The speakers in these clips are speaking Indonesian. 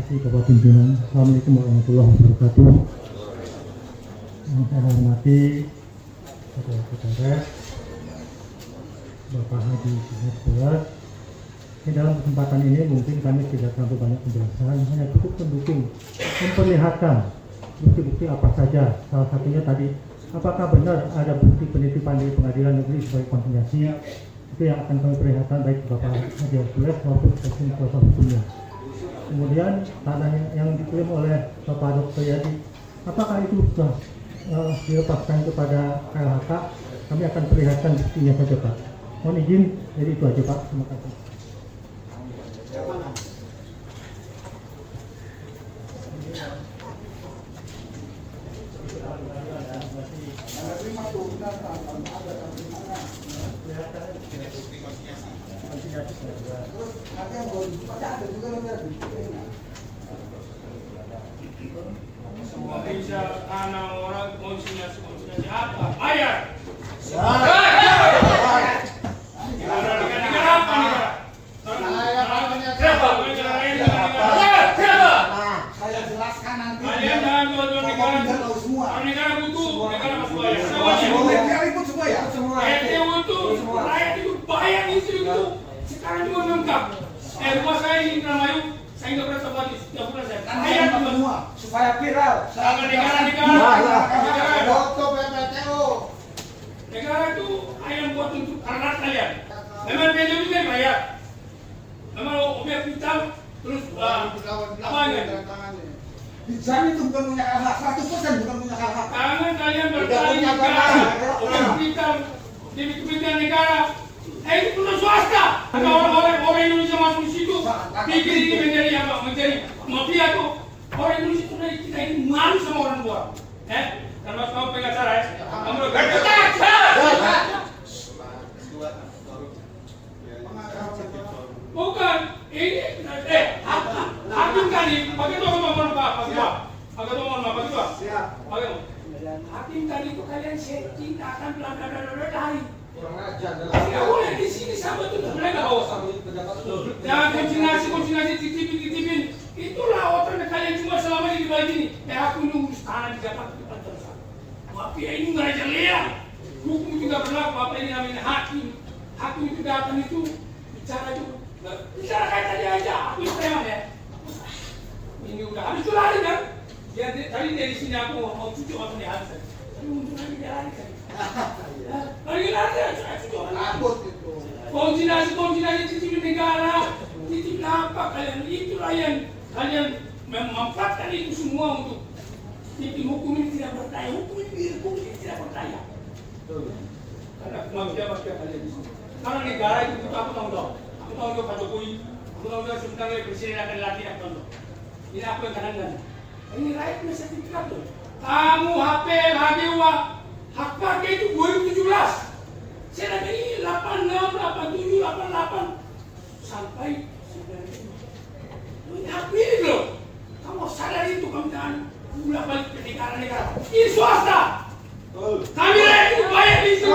kasih Bapak Pimpinan. Assalamualaikum warahmatullahi wabarakatuh. Yang saya hormati Ketua Sekretaris Bapak Haji Junet Bulat. Di dalam kesempatan ini mungkin kami tidak terlalu banyak penjelasan, hanya cukup mendukung, memperlihatkan bukti-bukti apa saja. Salah satunya tadi, apakah benar ada bukti penitipan di pengadilan negeri sebagai konsinyasi, itu yang akan kami perlihatkan baik Bapak Haji Bulat maupun seksi kuasa hukumnya. Kemudian tanah yang diklaim oleh Bapak Dr. Yadi, apakah itu sudah dilepaskan kepada KLHK? Kami akan perlihatkan buktinya saja Pak. Mohon izin, jadi itu aja Pak. Terima kasih. Semua bisa anak orang konsinyasi apa? Bayar. Saya jelaskan nanti. Kalian jangan jual negara semua. Negara butuh, negara masuk bayar. Biar ikut semua ya. RT butuh, rakyat itu bayar itu. Sekarang juga lengkap. Rumah saya di Indramayu, saya nggak pernah tempati. Setiap bulan saya bayar semua supaya viral. Negara. Foto PPTU. Negara itu ayam buat untuk anak kalian. Memang PJB kan bayar. Memang obyek vital terus apa ya? Dijamin itu bukan punya KLHK, 100% bukan punya KLHK. Karena kalian berkali negara, obyek vital di kepentingan negara. Itu punya swasta. Ada orang Indonesia masuk di situ, pikir ini menjadi apa? Menjadi mafia tuh. Orang Indonesia itu dari kita ini malu sama orang luar. Termasuk kamu pengacara ya. Kamu bukan ini hakim tadi pakai tuh mohon maaf hakim tadi itu kalian setting akan bla lari. Tidak boleh di sini sama tuh mereka bawa sama. Jangan konsinasi titipin. Itulah otaknya kalian cuma selama ini di balik ini. Aku nunggu tanah di Jakarta depan terus. Mafia ini merajalela. Hukum itu nggak berlaku. Apa ini namanya hakim? Hakim itu datang itu bicara kayak tadi aja. Aku preman ya. Ini udah habis itu lari kan? Dia tadi dari sini aku mau cuci waktu di habis. Tapi untung lagi dia lari kan. Lagi lari saya cuci orang. Takut itu. Konsinasi titip negara, titip apa kalian? Itulah yang kalian memanfaatkan itu semua untuk titip hukum ini tidak berdaya. Hukum ini tidak berdaya. Karena mafia kalian di sini. Karena negara itu butuh aku tahu dong. Aku tahu dong Pak Jokowi. Aku tahu dong sebenarnya presiden akan latih aku tahu. Ini aku yang kadang-kadang. Ini rakyat punya sertifikat tuh. Kamu HP uang hak pakai itu 2017. Saya lagi ini 86, 87, 88 sampai 90. Ini hak milik loh. Kamu sadar itu kamu jangan gula balik ke negara-negara. Ini swasta. Kami rakyat itu bayar di situ.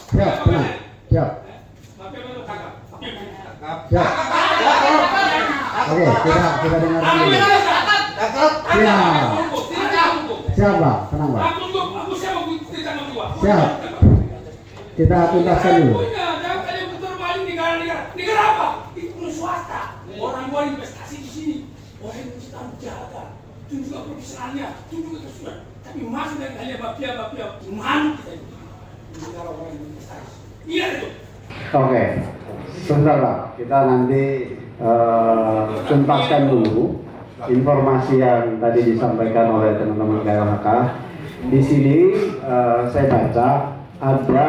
Siap, tenang. Siap. Oke, kita dengar dulu. Siap, Pak. Tenang, Pak. Siap. Kita tuntaskan dulu. Jangan kalian putar balik negara-negara. Negara apa? Itu punya swasta. Orang luar investasi di sini. Orang Indonesia harus jaga. Itu juga profesionalnya. Itu juga kesulitan. Tapi masuk dari kalian mafia malu kita ini. Negara orang investasi. Iya itu. Oke, sebentar Pak. Kita nanti tuntaskan dulu informasi yang tadi disampaikan oleh teman-teman KLHK. Di sini saya baca ada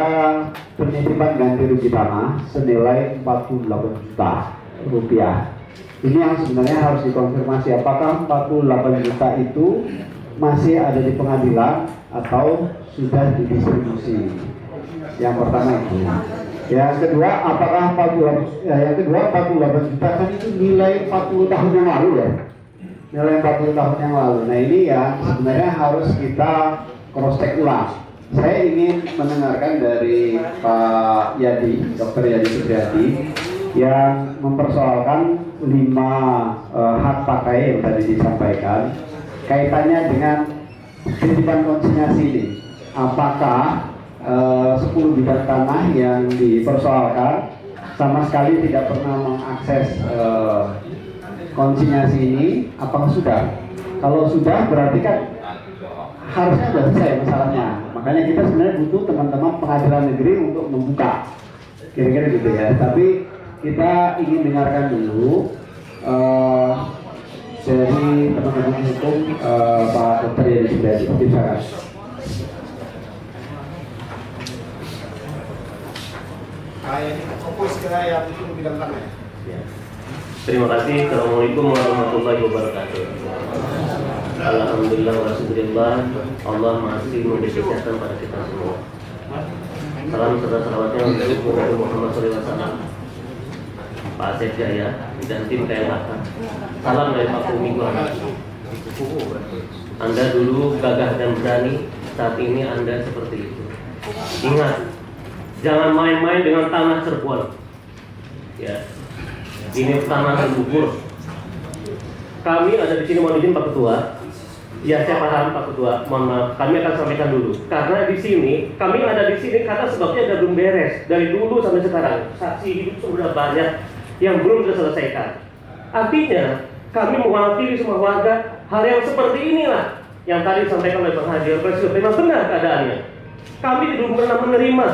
penitipan ganti rugi tanah senilai 48 juta rupiah. Ini yang sebenarnya harus dikonfirmasi apakah 48 juta itu masih ada di pengadilan atau sudah didistribusi. Yang pertama itu. Yang kedua, apakah 48 juta kan itu nilai 40 tahun yang lalu ya? Nilai 40 tahun yang lalu. Nah ini ya sebenarnya harus kita cross check ulang. Saya ingin mendengarkan dari Pak Yadi, Dr. Yadi Supriyadi, yang mempersoalkan 5 hak pakai yang tadi disampaikan kaitannya dengan titipan konsinyasi ini. Apakah 10 bidang tanah yang dipersoalkan sama sekali tidak pernah mengakses konsinyasi ini? Apakah sudah? Kalau sudah berarti kan harusnya sudah selesai masalahnya. Makanya kita sebenarnya butuh teman-teman pengadilan negeri untuk membuka, kira-kira gitu ya. Tapi kita ingin dengarkan dulu dari teman-teman hukum Pak Dr. Yedi Suryadi. Silakan. Ini fokus ke yang itu bidang tanah ya. Terima kasih. Assalamualaikum warahmatullahi wabarakatuh. Alhamdulillah wa syukurillah, Allah masih memberi kesehatan pada kita semua. Salam serta salawatnya untuk Nabi Muhammad SAW, Pak Asep Jaya dan tim KLHK. Salam dari Pak Kumiko. Anda dulu gagah dan berani, saat ini Anda seperti itu. Ingat, jangan main-main dengan tanah Cirebon. Ya, ini tanah bubur. Kami ada di sini, mohon izin Pak Ketua. Ya, saya paham Pak Ketua. Mohon maaf, kami akan sampaikan dulu. Karena di sini, kami ada di sini karena sebabnya ada belum beres dari dulu sampai sekarang. Saksi hidup sudah banyak yang belum diselesaikan. Artinya, kami mewakili semua warga hal yang seperti inilah yang tadi disampaikan oleh Bang Haji. Memang benar keadaannya. Kami belum pernah menerima.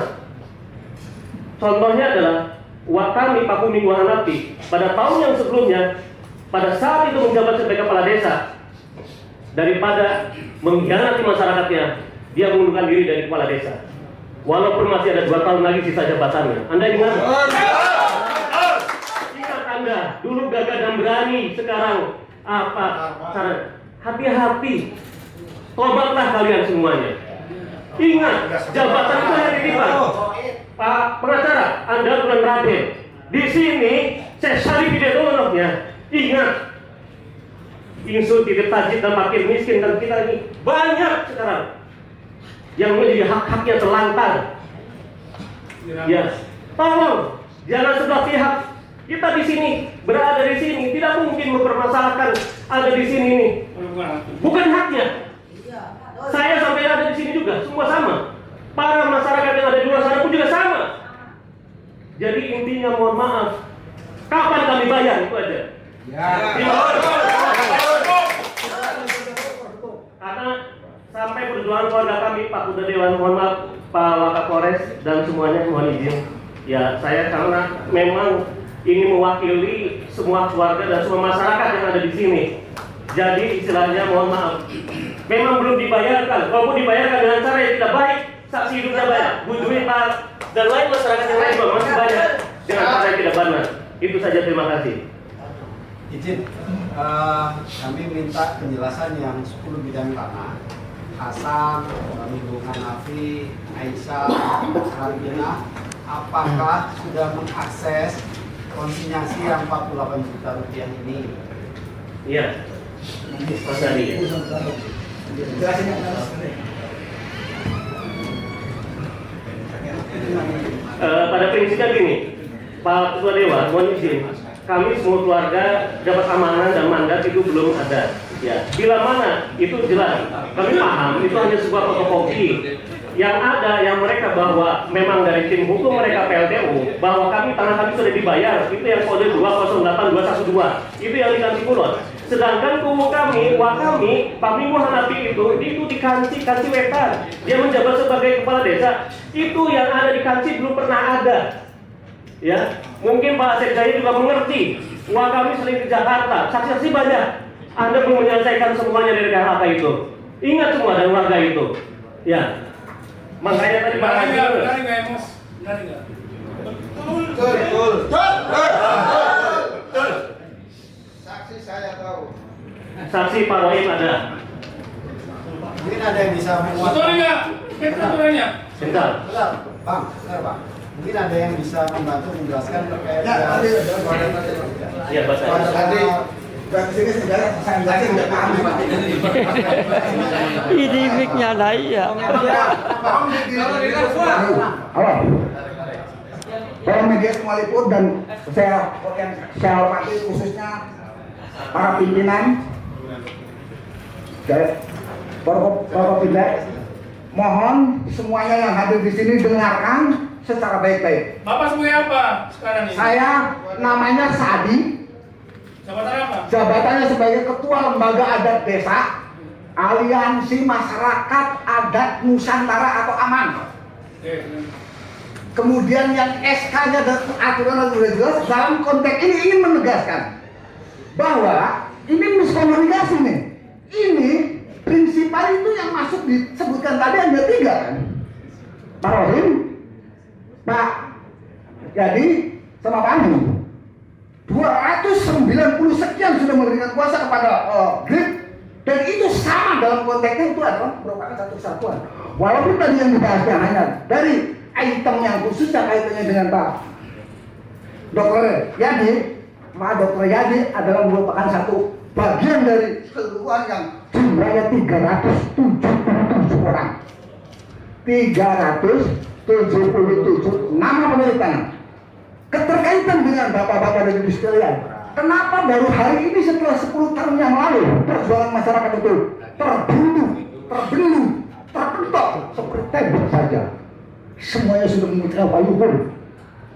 Contohnya adalah kami Pak Kuning Wahanapi pada tahun yang sebelumnya, pada saat itu menjabat sebagai kepala desa, daripada mengkhianati masyarakatnya, dia mengundurkan diri dari kepala desa. Walaupun masih ada 2 tahun lagi sisa jabatannya. Anda ingat? Ingat Anda, dulu gagah dan berani, sekarang apa? Hati-hati. Tobatlah kalian semuanya. Ingat, jabatan itu hanya dititipan. Pak pengacara, Anda bukan Raden. Di sini saya sari pidatonya. Ingat, insur titip tajid dan makin miskin dan kita ini banyak sekarang yang menjadi hak-haknya terlantar. Ya, tolong jangan sebelah pihak. Kita di sini berada di sini tidak mungkin mempermasalahkan ada di sini ini. Bukan haknya. Saya sampai ada di sini juga, semua sama. Para masyarakat yang ada di luar sana pun juga sama. Jadi intinya mohon maaf, kapan kami bayar itu aja. Ya. Karena sampai perjuangan keluarga kami, Pak Kuda Dewan, mohon maaf, Pak Wakapolres dan semuanya mohon izin. Ya, saya karena memang ini mewakili semua keluarga dan semua masyarakat yang ada di sini. Jadi istilahnya mohon maaf, memang belum dibayarkan. Walaupun dibayarkan dengan cara yang tidak baik, saksi hidupnya banyak, Bu Juwita dan lain masyarakat yang lain juga masih banyak dengan cara yang tidak benar. Itu saja, terima kasih. Izin, kami minta penjelasan yang 10 bidang tanah. Hasan, Ibu Hanafi, Aisyah, Hargina, apakah sudah mengakses konsinyasi yang 48 juta rupiah ini? Iya, Mas Adi. Pada prinsipnya gini, Pak Ketua Dewan, mohon izin, kami semua keluarga dapat amanah dan mandat itu belum ada. Ya, bila mana itu jelas, kami paham itu hanya sebuah fotokopi. Yang ada yang mereka bahwa memang dari tim hukum mereka PLTU bahwa tanah kami sudah dibayar, itu yang kode 208212, itu yang di Kanci Kulon. Sedangkan kubu kami, Pak Minggu Hanafi itu di Kanci Wetan, dia menjabat sebagai kepala desa, itu yang ada di Kanci belum pernah ada. Ya, mungkin Pak Asep Jaya juga mengerti. Kami sering ke Jakarta, saksi-saksi banyak. Anda belum menyelesaikan semuanya dari KHK itu. Ingat semua dan warga itu. Ya. Makanya tadi Pak Haji benar nggak Mas? Benar nggak? Betul. Saksi saya tahu. Saksi Pak Rohim ada. Mungkin ada yang bisa Betul nggak? Kita aturannya. Bentar. Bang, Bang. Mungkin ada yang bisa membantu menjelaskan terkait Iya, Pak Saya. Ini mic-nya lah iya. Halo. para media semua liput dan saya hormati khususnya para pimpinan dari Forkopimda. Mohon semuanya yang hadir di sini dengarkan secara baik-baik. Bapak sebagai apa sekarang ini? Saya namanya Sadi. Jabatan apa? Jabatannya sebagai Ketua Lembaga Adat Desa Aliansi Masyarakat Adat Nusantara atau AMAN. Kemudian yang SK-nya dan aturan sudah jelas. Dalam konteks ini ingin menegaskan bahwa ini miskomunikasi nih. Ini prinsipal itu yang masuk disebutkan tadi hanya 3 kan? Pak Rohim, Pak Jadi, sama Pak Anu. 290 sekian sudah memberikan kuasa kepada GRIP, dan itu sama dalam konteksnya itu adalah merupakan satu kesatuan. Walaupun tadi yang dibahasnya hanya dari item yang khusus yang kaitannya dengan Pak Dr. Yadi, Pak Dr. Yadi adalah merupakan satu bagian dari keseluruhan yang jumlahnya 377 orang. 377 nama pemilik tanah. Keterkaitan dengan bapak-bapak dan ibu sekalian, kenapa baru hari ini setelah 10 tahun yang lalu perjuangan masyarakat itu terbelung, terbentuk seperti tembok saja. Semuanya sudah membutuhkan payung.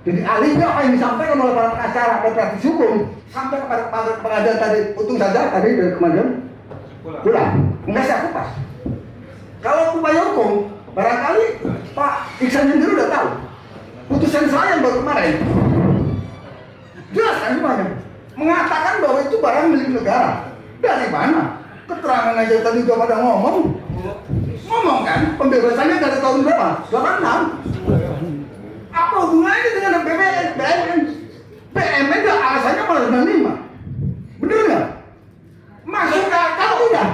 Jadi alihnya apa yang disampaikan oleh para pengacara dan praktisi hukum sampai kepada pengadilan tadi utuh saja tadi dari kemarin pulang. Enggak saya kupas. Kalau upaya hukum barangkali Pak Iksan sendiri udah tahu. Putusan saya yang baru kemarin jelas kan semuanya mengatakan bahwa itu barang milik negara. Dari mana? Keterangan aja tadi udah pada ngomong kan pembebasannya dari tahun berapa? 86. Apa hubungannya dengan BMN? BMN dah alasannya malah 95. Bener nggak? Masuk akal tidak?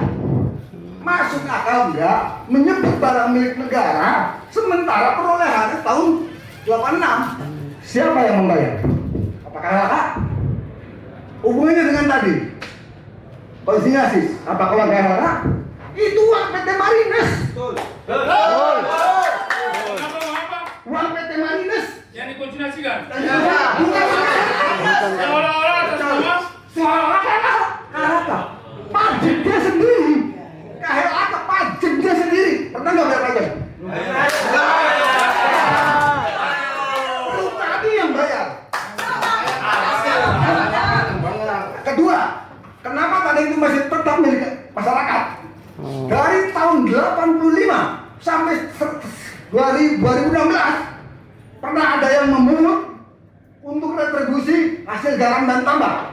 Masuk akal tidak menyebut barang milik negara sementara perolehannya tahun 86. Siapa yang membayar? Apakah kakak? Hubungannya dengan tadi konsinyasi, apakah kakak kakak? Itu uang PT Marines. Betul. Uang PT Marines Yang dikonsinyasikan. Seolah-olah atas nama kakak pajak dia sendiri. KHLA pajak dia sendiri. Pernah nggak bayar pajak? Kedua, kenapa tanah itu masih tetap milik masyarakat? Dari tahun 85 sampai 2016 pernah ada yang memungut untuk retribusi hasil garam dan tambak.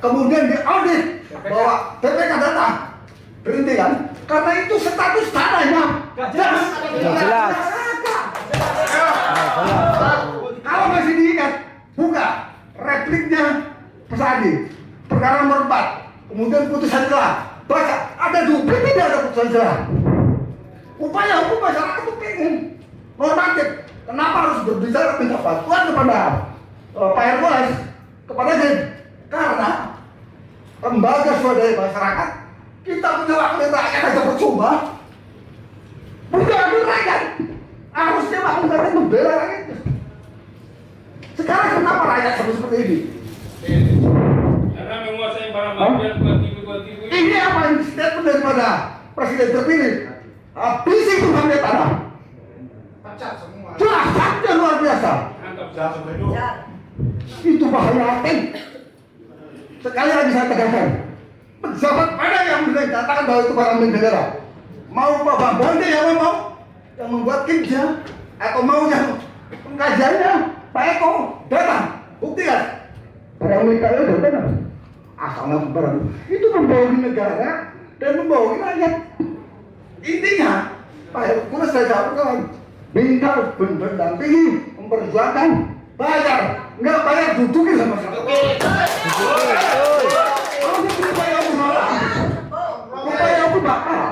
Kemudian diaudit bahwa BPK datang berhenti kan? Karena itu status tanahnya jelas. Kalau masih diingat, buka repliknya Pesadi perkara nomor 4, kemudian putusan jelas. Baca, ada duplik tidak ada putusan jelas. Upaya hukum masyarakat itu pengen normatif. Kenapa harus berbicara minta bantuan kepada Pak Hercules, kepada Jen? Karena lembaga swadaya masyarakat kita punya wakil rakyat aja percuma. Punya wakil rakyat harusnya wakil rakyat membela rakyat. Sekarang kenapa rakyat seperti ini? Karena menguasai barang bagian buat ibu. Ini apa yang statement daripada presiden terpilih? Habis itu hamil tanah. Jahatnya luar biasa. Itu bahaya laten. Sekali lagi saya tegaskan, pejabat mana yang menyatakan bahwa itu barang milik negara? Mau Pak Bambang yang mau yang membuat kimnya atau mau yang pengkajiannya Pak Eko datang buktikan barang milik negara datang. Asalnya barang itu membawahi negara dan membawahi rakyat. Intinya Pak Hercules saya jawabkan minta mendampingi memperjuangkan bayar, nggak bayar dudukin sama siapa. Upaya aku bakal.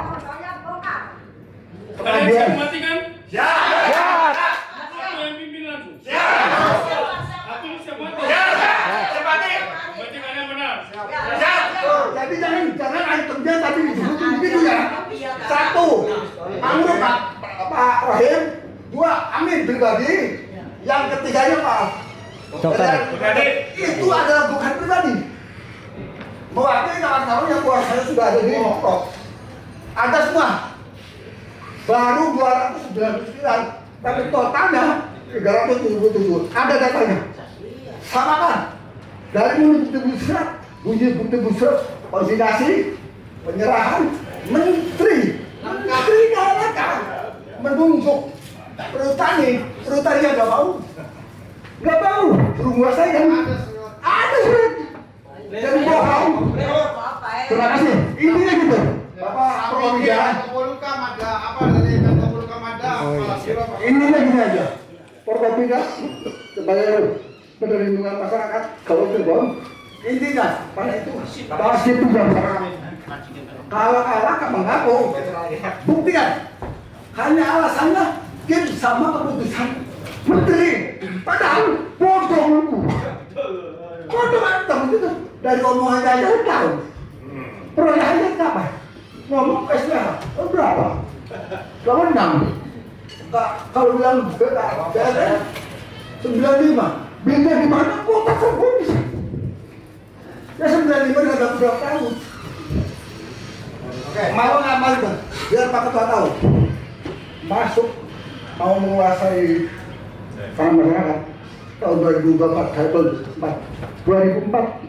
Kalian siap matikan? Siap. Aku yang pimpin langsung. Aku siap mati. Berarti kalian benar. Jadi jangan itemnya tadi disebutin begitu ya. 1, menurut Pak Rahim. 2, Amin pribadi. Yang ketiganya Pak. Dokter. Itu adalah bukan pribadi. Mewakili kawan-kawan yang kuasanya sudah ada di Pokok. Ada semua. Baru 299, tapi totalnya 377. Ada datanya. Samakan. Dari bukti busrat, koordinasi, penyerahan, menteri Kalaka menunjuk perhutani nggak mau, suruh menguasai kan? Ada surat. Dan bohong. Terima kasih. Intinya gitu. Bapak Perwakilan. Intinya gini aja. Perwakilan sebagai perlindungan masyarakat kalau terbang. Intinya pada itu pasti itu masyarakat. Kalau Kalaka mengaku, buktikan. Hanya alasannya dia sama keputusan menteri. Padahal bodoh lu. Bodoh mantap itu. Dari omongan aja tahu. Perolehannya apa? Ngomong ke SPH, berapa? 86. Kalau bilang beda, 95. Beda di mana? Kota terbunuh. Ya 95 nggak dapat berapa tahun. Oke. Mau nggak mau itu? Biar Pak Ketua tahu. Masuk mau menguasai tanah masyarakat tahun 2004, 2004